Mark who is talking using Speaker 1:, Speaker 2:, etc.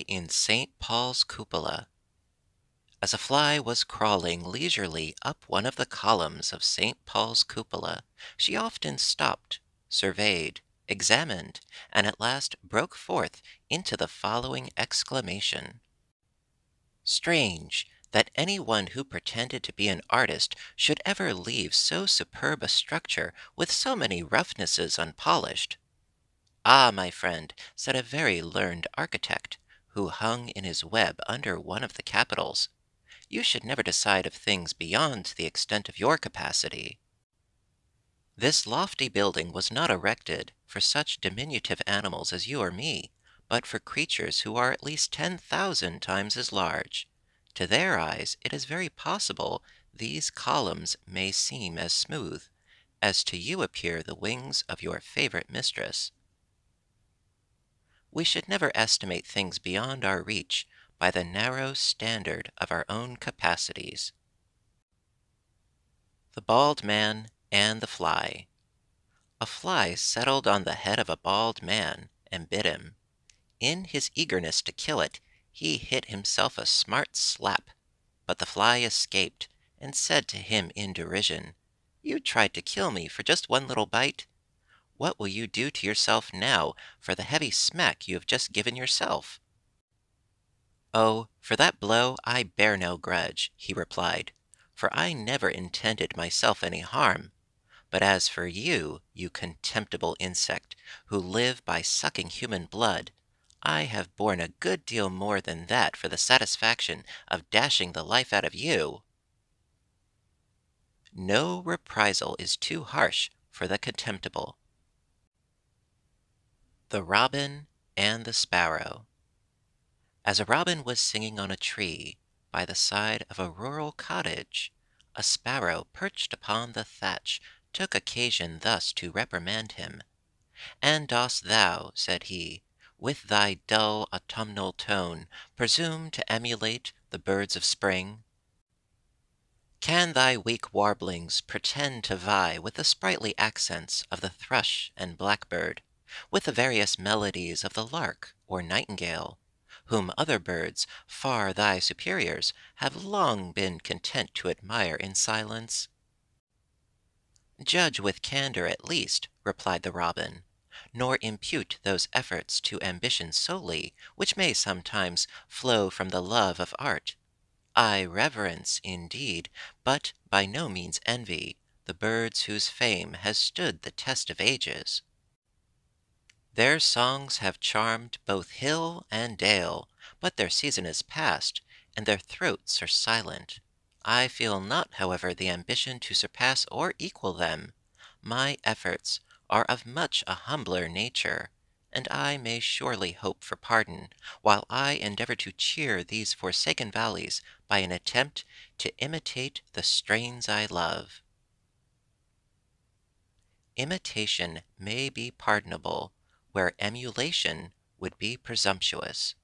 Speaker 1: Fly in St. Paul's Cupola. As a fly was crawling leisurely up one of the columns of St. Paul's Cupola, she often stopped, surveyed, examined, and at last broke forth into the following exclamation: "Strange that any one who pretended to be an artist should ever leave so superb a structure with so many roughnesses unpolished." "Ah, my friend," said a very learned architect, who hung in his web under one of the capitals, "you should never decide of things beyond the extent of your capacity." This lofty building was not erected for such diminutive animals as you or me, but for creatures who are at least 10,000 times as large. To their eyes it is very possible these columns may seem as smooth as to you appear the wings of your favorite mistress. We should never estimate things beyond our reach by the narrow standard of our own capacities. The Bald Man and the Fly. A fly settled on the head of a bald man and bit him. In his eagerness to kill it, he hit himself a smart slap, but the fly escaped and said to him in derision, "You tried to kill me for just one little bite. What will you do to yourself now for the heavy smack you have just given yourself?" "Oh, for that blow I bear no grudge," he replied, "for I never intended myself any harm. But as for you, you contemptible insect, who live by sucking human blood, I have borne a good deal more than that for the satisfaction of dashing the life out of you." No reprisal is too harsh for the contemptible. The Robin and the Sparrow. As a robin was singing on a tree by the side of a rural cottage, a sparrow perched upon the thatch took occasion thus to reprimand him. "And dost thou," said he, "with thy dull autumnal tone, presume to emulate the birds of spring? Can thy weak warblings pretend to vie with the sprightly accents of the thrush and blackbird, with the various melodies of the lark or nightingale, whom other birds, far thy superiors, have long been content to admire in silence?" "Judge with candor at least," replied the Robin, "nor impute those efforts to ambition solely, which may sometimes flow from the love of art. I reverence, indeed, but by no means envy, the birds whose fame has stood the test of ages. Their songs have charmed both hill and dale, but their season is past, and their throats are silent. I feel not, however, the ambition to surpass or equal them. My efforts are of much a humbler nature, and I may surely hope for pardon, while I endeavor to cheer these forsaken valleys by an attempt to imitate the strains I love." Imitation may be pardonable where emulation would be presumptuous.